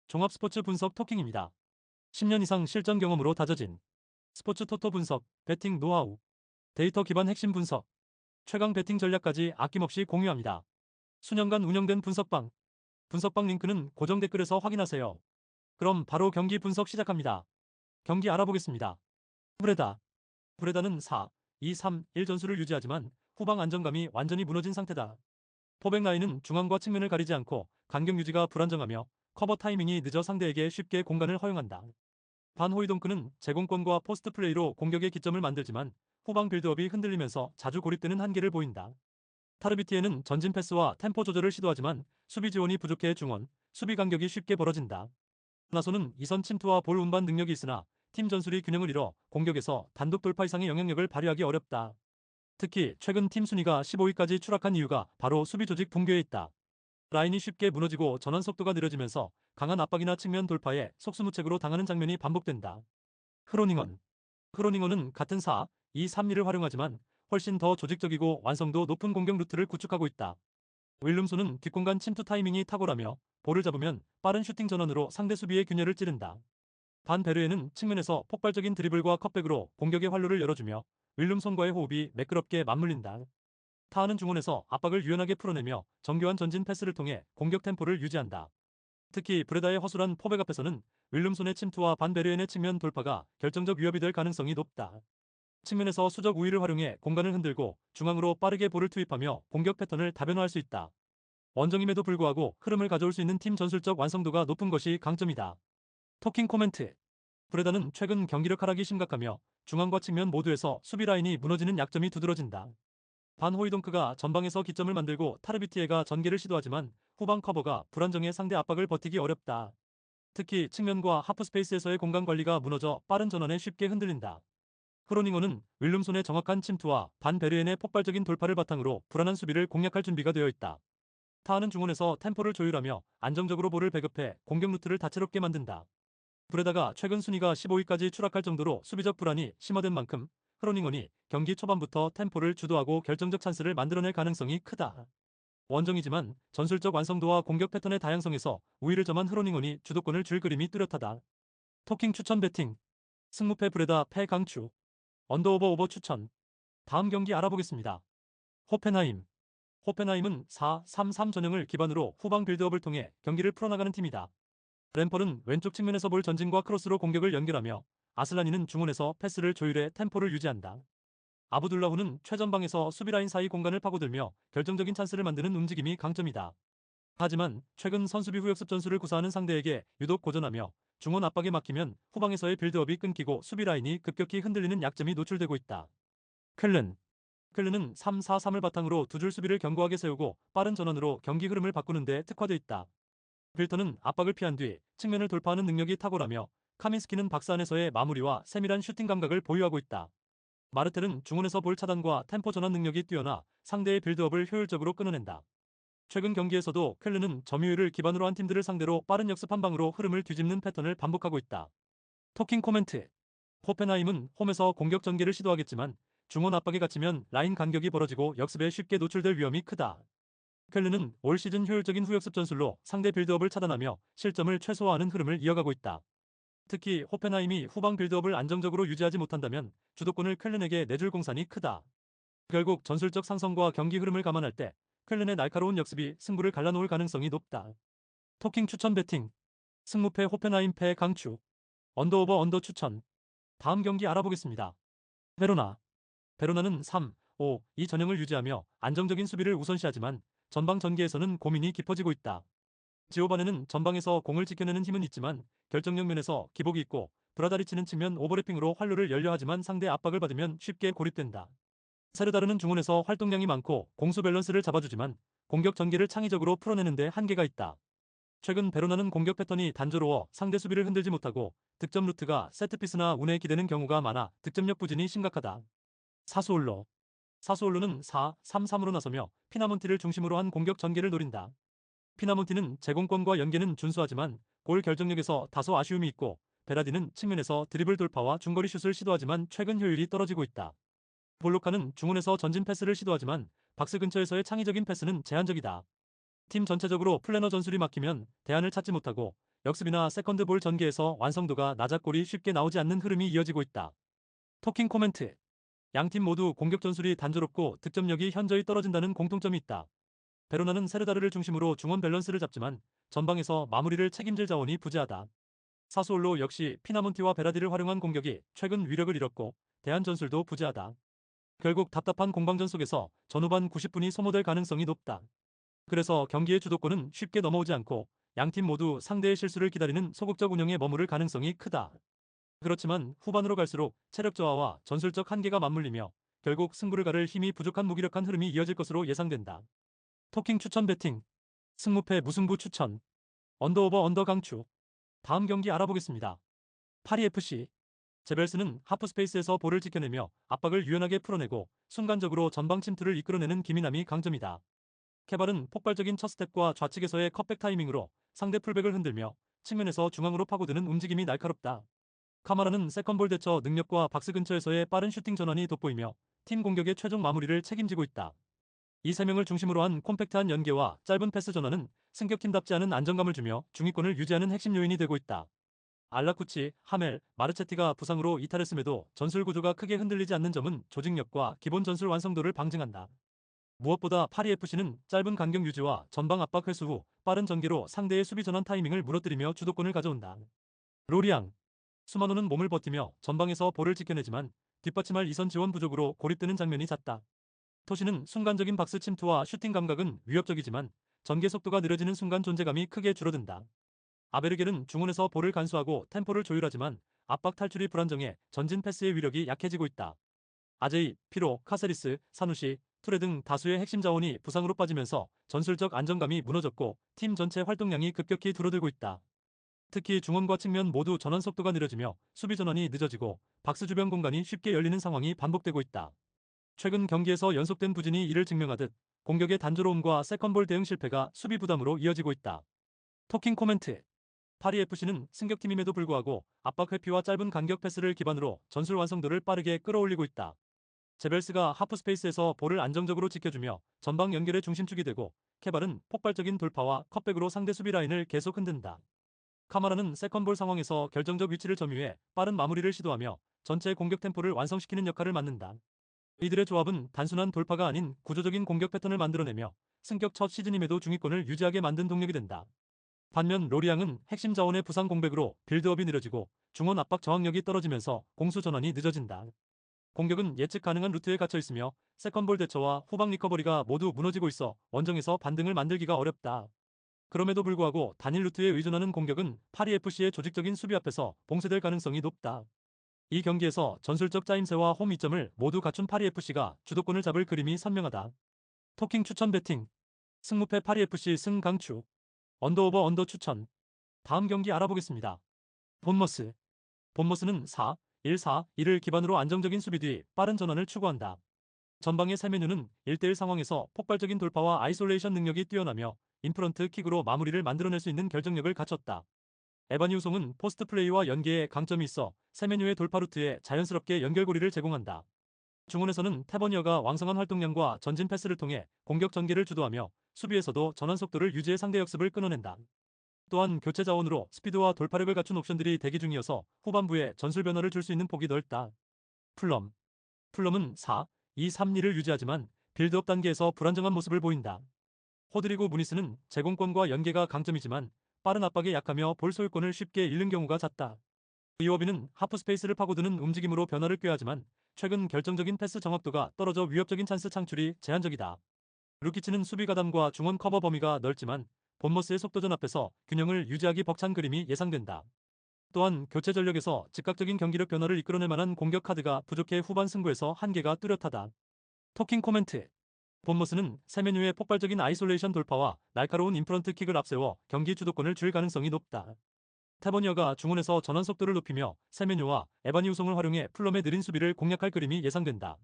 종합 스포츠 분석 토킹입니다. 10년 이상 실전 경험으로 다져진 스포츠 토토 분석, 배팅 노하우, 데이터 기반 핵심 분석, 최강 배팅 전략까지 아낌없이 공유합니다. 수년간 운영된 분석방 링크는 고정 댓글에서 확인하세요. 그럼 바로 경기 분석 시작합니다. 경기 알아보겠습니다. 브레다. 브레다는 4, 2, 3, 1 전술을 유지하지만 후방 안정감이 완전히 무너진 상태다. 포백 라인은 중앙과 측면을 가리지 않고 간격 유지가 불안정하며 커버 타이밍이 늦어 상대에게 쉽게 공간을 허용한다. 반 호이동크는 제공권과 포스트 플레이로 공격의 기점을 만들지만 후방 빌드업이 흔들리면서 자주 고립되는 한계를 보인다. 타르비티에는 전진 패스와 템포 조절을 시도하지만 수비 지원이 부족해 중원, 수비 간격이 쉽게 벌어진다. 나소는 이선 침투와 볼 운반 능력이 있으나 팀 전술이 균형을 잃어 공격에서 단독 돌파 이상의 영향력을 발휘하기 어렵다. 특히 최근 팀 순위가 15위까지 추락한 이유가 바로 수비 조직 붕괴에 있다. 라인이 쉽게 무너지고 전환 속도가 느려지면서 강한 압박이나 측면 돌파에 속수무책으로 당하는 장면이 반복된다. 크로닝원. 크로닝원은 같은 4, 2, 3리를 활용하지만 훨씬 더 조직적이고 완성도 높은 공격 루트를 구축하고 있다. 윌름소는 뒷공간 침투 타이밍이 탁월하며 볼을 잡으면 빠른 슈팅 전환으로 상대 수비의 균열을 찌른다. 반 베르에는 측면에서 폭발적인 드리블과 컵백으로 공격의 활로를 열어주며 윌름손과의 호흡이 매끄럽게 맞물린다. 타하는 중원에서 압박을 유연하게 풀어내며 정교한 전진 패스를 통해 공격 템포를 유지한다. 특히 브레다의 허술한 포백 앞에서는 윌름손의 침투와 반 베르엔의 측면 돌파가 결정적 위협이 될 가능성이 높다. 측면에서 수적 우위를 활용해 공간을 흔들고 중앙으로 빠르게 볼을 투입하며 공격 패턴을 다변화할 수 있다. 원정임에도 불구하고 흐름을 가져올 수 있는 팀 전술적 완성도가 높은 것이 강점이다. 토킹 코멘트. 브레다는 최근 경기력 하락이 심각하며 중앙과 측면 모두에서 수비 라인이 무너지는 약점이 두드러진다. 반 호이동크가 전방에서 기점을 만들고 타르비티에가 전개를 시도하지만 후방 커버가 불안정해 상대 압박을 버티기 어렵다. 특히 측면과 하프 스페이스에서의 공간 관리가 무너져 빠른 전환에 쉽게 흔들린다. 크로닝어는 윌름손의 정확한 침투와 반 베르엔의 폭발적인 돌파를 바탕으로 불안한 수비를 공략할 준비가 되어 있다. 타하는 중원에서 템포를 조율하며 안정적으로 볼을 배급해 공격 루트를 다채롭게 만든다. 브레다가 최근 순위가 15위까지 추락할 정도로 수비적 불안이 심화된 만큼 크로닝원이 경기 초반부터 템포를 주도하고 결정적 찬스를 만들어낼 가능성이 크다. 원정이지만 전술적 완성도와 공격 패턴의 다양성에서 우위를 점한 크로닝원이 주도권을 줄 그림이 뚜렷하다. 토킹 추천 배팅. 승무패 브레다 패 강추. 언더오버 오버 추천. 다음 경기 알아보겠습니다. 호펜하임. 호펜하임은 4-3-3 전형을 기반으로 후방 빌드업을 통해 경기를 풀어나가는 팀이다. 램펄은 왼쪽 측면에서 볼 전진과 크로스로 공격을 연결하며 아슬라니는 중원에서 패스를 조율해 템포를 유지한다. 아부둘라후는 최전방에서 수비라인 사이 공간을 파고들며 결정적인 찬스를 만드는 움직임이 강점이다. 하지만 최근 선수비 후역습 전술을 구사하는 상대에게 유독 고전하며 중원 압박에 막히면 후방에서의 빌드업이 끊기고 수비 라인이 급격히 흔들리는 약점이 노출되고 있다. 클른. 클른은 3-4-3을 바탕으로 두 줄 수비를 견고하게 세우고 빠른 전환으로 경기 흐름을 바꾸는 데 특화돼 있다. 빌턴은 압박을 피한 뒤 측면을 돌파하는 능력이 탁월하며 카민스키는 박스 안에서의 마무리와 세밀한 슈팅 감각을 보유하고 있다. 마르텔은 중원에서 볼 차단과 템포 전환 능력이 뛰어나 상대의 빌드업을 효율적으로 끊어낸다. 최근 경기에서도 켈르는 점유율을 기반으로 한 팀들을 상대로 빠른 역습 한 방으로 흐름을 뒤집는 패턴을 반복하고 있다. 토킹 코멘트. 호펜하임은 홈에서 공격 전개를 시도하겠지만 중원 압박에 갇히면 라인 간격이 벌어지고 역습에 쉽게 노출될 위험이 크다. 켈르는 올 시즌 효율적인 후역습 전술로 상대 빌드업을 차단하며 실점을 최소화하는 흐름을 이어가고 있다. 특히 호펜하임이 후방 빌드업을 안정적으로 유지하지 못한다면 주도권을 켈른에게 내줄 공산이 크다. 결국 전술적 상성과 경기 흐름을 감안할 때 켈른의 날카로운 역습이 승부를 갈라놓을 가능성이 높다. 토킹 추천 배팅. 승무패 호펜하임 패 강추. 언더오버 언더 추천. 다음 경기 알아보겠습니다. 베로나. 베로나는 3, 5, 이 전형을 유지하며 안정적인 수비를 우선시하지만 전방 전개에서는 고민이 깊어지고 있다. 지오바네는 전방에서 공을 지켜내는 힘은 있지만 결정력 면에서 기복이 있고 브라다리치는 측면 오버래핑으로 활로를 열려하지만 상대 압박을 받으면 쉽게 고립된다. 세르다르는 중원에서 활동량이 많고 공수 밸런스를 잡아주지만 공격 전개를 창의적으로 풀어내는데 한계가 있다. 최근 베로나는 공격 패턴이 단조로워 상대 수비를 흔들지 못하고 득점 루트가 세트피스나 운에 기대는 경우가 많아 득점력 부진이 심각하다. 사수올로. 사수올로는 4-3-3으로 나서며 피나몬티를 중심으로 한 공격 전개를 노린다. 피나몬티는 제공권과 연계는 준수하지만 골 결정력에서 다소 아쉬움이 있고 베라디는 측면에서 드리블 돌파와 중거리 슛을 시도하지만 최근 효율이 떨어지고 있다. 볼로카는 중원에서 전진 패스를 시도하지만 박스 근처에서의 창의적인 패스는 제한적이다. 팀 전체적으로 플래너 전술이 막히면 대안을 찾지 못하고 역습이나 세컨드볼 전개에서 완성도가 낮아 골이 쉽게 나오지 않는 흐름이 이어지고 있다. 토킹 코멘트. 양팀 모두 공격 전술이 단조롭고 득점력이 현저히 떨어진다는 공통점이 있다. 베로나는 세르다르를 중심으로 중원 밸런스를 잡지만 전방에서 마무리를 책임질 자원이 부재하다. 사수올로 역시 피나몬티와 베라디를 활용한 공격이 최근 위력을 잃었고 대한 전술도 부재하다. 결국 답답한 공방전 속에서 전후반 90분이 소모될 가능성이 높다. 그래서 경기의 주도권은 쉽게 넘어오지 않고 양팀 모두 상대의 실수를 기다리는 소극적 운영에 머무를 가능성이 크다. 그렇지만 후반으로 갈수록 체력 저하와 전술적 한계가 맞물리며 결국 승부를 가를 힘이 부족한 무기력한 흐름이 이어질 것으로 예상된다. 토킹 추천 배팅. 승무패 무승부 추천. 언더오버 언더 강추. 다음 경기 알아보겠습니다. 파리FC. 제벨스는 하프스페이스에서 볼을 지켜내며 압박을 유연하게 풀어내고 순간적으로 전방 침투를 이끌어내는 기민함이 강점이다. 케발은 폭발적인 첫 스텝과 좌측에서의 컷백 타이밍으로 상대 풀백을 흔들며 측면에서 중앙으로 파고드는 움직임이 날카롭다. 카마라는 세컨볼 대처 능력과 박스 근처에서의 빠른 슈팅 전환이 돋보이며 팀 공격의 최종 마무리를 책임지고 있다. 이 세 명을 중심으로 한 콤팩트한 연계와 짧은 패스 전환은 승격팀답지 않은 안정감을 주며 중위권을 유지하는 핵심 요인이 되고 있다. 알라쿠치, 하멜, 마르체티가 부상으로 이탈했음에도 전술 구조가 크게 흔들리지 않는 점은 조직력과 기본 전술 완성도를 방증한다. 무엇보다 파리FC는 짧은 간격 유지와 전방 압박 회수 후 빠른 전개로 상대의 수비 전환 타이밍을 무너뜨리며 주도권을 가져온다. 로리앙. 수마노는 몸을 버티며 전방에서 볼을 지켜내지만 뒷받침할 이선 지원 부족으로 고립되는 장면이 잦다. 토시는 순간적인 박스 침투와 슈팅 감각은 위협적이지만 전개 속도가 느려지는 순간 존재감이 크게 줄어든다. 아베르겔은 중원에서 볼을 간수하고 템포를 조율하지만 압박 탈출이 불안정해 전진 패스의 위력이 약해지고 있다. 아제이, 피로, 카세리스, 사누시, 투레 등 다수의 핵심 자원이 부상으로 빠지면서 전술적 안정감이 무너졌고 팀 전체 활동량이 급격히 줄어들고 있다. 특히 중원과 측면 모두 전환 속도가 느려지며 수비 전환이 늦어지고 박스 주변 공간이 쉽게 열리는 상황이 반복되고 있다. 최근 경기에서 연속된 부진이 이를 증명하듯 공격의 단조로움과 세컨볼 대응 실패가 수비 부담으로 이어지고 있다. 토킹 코멘트. 파리FC는 승격팀임에도 불구하고 압박 회피와 짧은 간격 패스를 기반으로 전술 완성도를 빠르게 끌어올리고 있다. 제벨스가 하프스페이스에서 볼을 안정적으로 지켜주며 전방 연결의 중심축이 되고 케발은 폭발적인 돌파와 컷백으로 상대 수비 라인을 계속 흔든다. 카마라는 세컨볼 상황에서 결정적 위치를 점유해 빠른 마무리를 시도하며 전체 공격 템포를 완성시키는 역할을 맡는다. 이들의 조합은 단순한 돌파가 아닌 구조적인 공격 패턴을 만들어내며 승격 첫 시즌임에도 중위권을 유지하게 만든 동력이 된다. 반면 로리앙은 핵심 자원의 부상 공백으로 빌드업이 느려지고 중원 압박 저항력이 떨어지면서 공수 전환이 늦어진다. 공격은 예측 가능한 루트에 갇혀 있으며 세컨볼 대처와 후방 리커버리가 모두 무너지고 있어 원정에서 반등을 만들기가 어렵다. 그럼에도 불구하고 단일 루트에 의존하는 공격은 파리FC의 조직적인 수비 앞에서 봉쇄될 가능성이 높다. 이 경기에서 전술적 짜임새와 홈 이점을 모두 갖춘 파리FC가 주도권을 잡을 그림이 선명하다. 토킹 추천 배팅. 승무패 파리FC 승 강추. 언더오버 언더 추천. 다음 경기 알아보겠습니다. 본머스. 본머스는 4-1-4-2를 기반으로 안정적인 수비 뒤 빠른 전환을 추구한다. 전방의 세메뉴는 1대1 상황에서 폭발적인 돌파와 아이솔레이션 능력이 뛰어나며 인프런트 킥으로 마무리를 만들어낼 수 있는 결정력을 갖췄다. 에바니 우송은 포스트 플레이와 연계에 강점이 있어 세메뉴의 돌파 루트에 자연스럽게 연결고리를 제공한다. 중원에서는 테버니어가 왕성한 활동량과 전진 패스를 통해 공격 전개를 주도하며 수비에서도 전환 속도를 유지해 상대 역습을 끊어낸다. 또한 교체 자원으로 스피드와 돌파력을 갖춘 옵션들이 대기 중이어서 후반부에 전술 변화를 줄 수 있는 폭이 넓다. 플럼. 플럼은 4-2-3-2를 유지하지만 빌드업 단계에서 불안정한 모습을 보인다. 호드리고 무니스는 제공권과 연계가 강점이지만 빠른 압박에 약하며 볼 소유권을 쉽게 잃는 경우가 잦다. 이워비는 하프스페이스를 파고드는 움직임으로 변화를 꾀하지만 최근 결정적인 패스 정확도가 떨어져 위협적인 찬스 창출이 제한적이다. 루키치는 수비 가담과 중원 커버 범위가 넓지만 본머스의 속도전 앞에서 균형을 유지하기 벅찬 그림이 예상된다. 또한 교체 전력에서 즉각적인 경기력 변화를 이끌어낼 만한 공격 카드가 부족해 후반 승부에서 한계가 뚜렷하다. 토킹 코멘트. 본머스는 세메뉴의 폭발적인 아이솔레이션 돌파와 날카로운 인프런트 킥을 앞세워 경기 주도권을 줄 가능성이 높다. 테버니어가 중원에서 전환 속도를 높이며 세메뉴와 에바니 우송을 활용해 플럼의 느린 수비를 공략할 그림이 예상된다.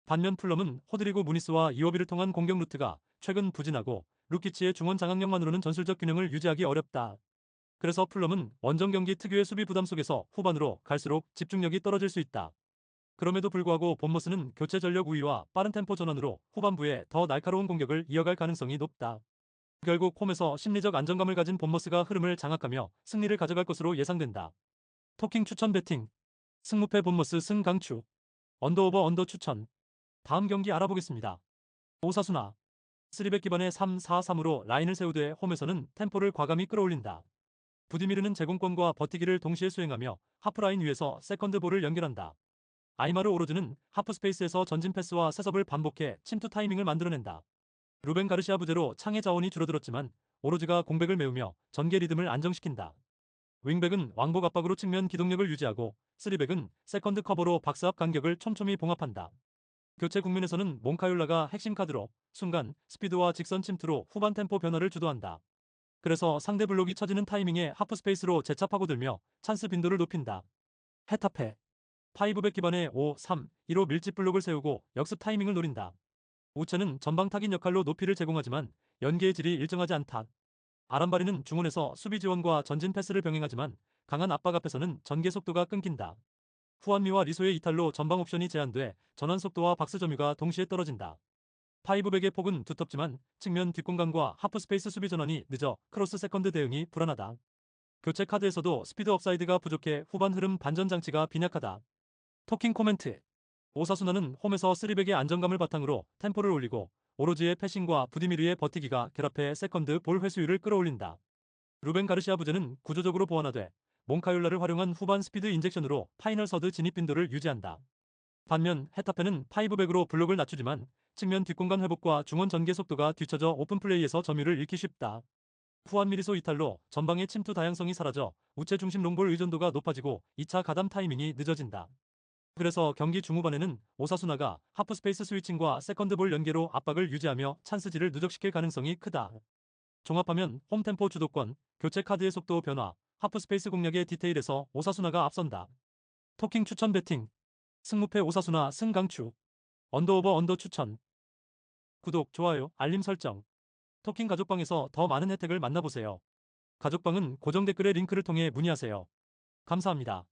반면 플럼은 호드리고 무니스와 이워비를 통한 공격 루트가 최근 부진하고 루키치의 중원 장악력만으로는 전술적 균형을 유지하기 어렵다. 그래서 플럼은 원정 경기 특유의 수비 부담 속에서 후반으로 갈수록 집중력이 떨어질 수 있다. 그럼에도 불구하고 본머스는 교체 전력 우위와 빠른 템포 전환으로 후반부에 더 날카로운 공격을 이어갈 가능성이 높다. 결국 홈에서 심리적 안정감을 가진 본머스가 흐름을 장악하며 승리를 가져갈 것으로 예상된다. 토킹 추천 배팅. 승무패 본머스 승 강추. 언더오버 언더 추천. 다음 경기 알아보겠습니다. 오사수나. 3백 기반의 3-4-3으로 라인을 세우되 홈에서는 템포를 과감히 끌어올린다. 부디미르는 제공권과 버티기를 동시에 수행하며 하프라인 위에서 세컨드 볼을 연결한다. 아이마르 오로즈는 하프 스페이스에서 전진 패스와 세섭을 반복해 침투 타이밍을 만들어낸다. 루벤 가르시아 부재로 창의 자원이 줄어들었지만 오로즈가 공백을 메우며 전개 리듬을 안정시킨다. 윙백은 왕복 압박으로 측면 기동력을 유지하고 3백은 세컨드 커버로 박스 앞 간격을 촘촘히 봉합한다. 교체 국면에서는 몽카율라가 핵심 카드로 순간 스피드와 직선 침투로 후반 템포 변화를 주도한다. 그래서 상대 블록이 처지는 타이밍에 하프 스페이스로 재차 파고들며 찬스 빈도를 높인다. 헤타페. 5백 기반의 5-3-2로 밀집 블록을 세우고 역습 타이밍을 노린다. 우체는 전방 타깃 역할로 높이를 제공하지만 연계의 질이 일정하지 않다. 아람바리는 중원에서 수비 지원과 전진 패스를 병행하지만 강한 압박 앞에서는 전개 속도가 끊긴다. 후안미와 리소의 이탈로 전방 옵션이 제한돼 전환 속도와 박스 점유가 동시에 떨어진다. 파이브백의 폭은 두텁지만 측면 뒷공간과 하프 스페이스 수비 전환이 늦어 크로스 세컨드 대응이 불안하다. 교체 카드에서도 스피드 업사이드가 부족해 후반 흐름 반전 장치가 빈약하다. 토킹 코멘트. 오사수나는 홈에서 3백의 안정감을 바탕으로 템포를 올리고 오로지의 패싱과 부디미르의 버티기가 결합해 세컨드 볼 회수율을 끌어올린다. 루벤 가르시아 부재는 구조적으로 보완화돼 몽카율라를 활용한 후반 스피드 인젝션으로 파이널 서드 진입 빈도를 유지한다. 반면 헤타페는 5백으로 블록을 낮추지만 측면 뒷공간 회복과 중원 전개 속도가 뒤처져 오픈플레이에서 점유를 잃기 쉽다. 후안미리소 이탈로 전방의 침투 다양성이 사라져 우체 중심 롱볼 의존도가 높아지고 2차 가담 타이밍이 늦어진다. 그래서 경기 중후반에는 오사수나가 하프 스페이스 스위칭과 세컨드 볼 연계로 압박을 유지하며 찬스질을 누적시킬 가능성이 크다. 종합하면 홈템포 주도권, 교체 카드의 속도 변화, 하프 스페이스 공략의 디테일에서 오사수나가 앞선다. 토킹 추천 배팅. 승무패 오사수나 승강추. 언더오버 언더 추천. 구독, 좋아요, 알림 설정. 토킹 가족방에서 더 많은 혜택을 만나보세요. 가족방은 고정 댓글의 링크를 통해 문의하세요. 감사합니다.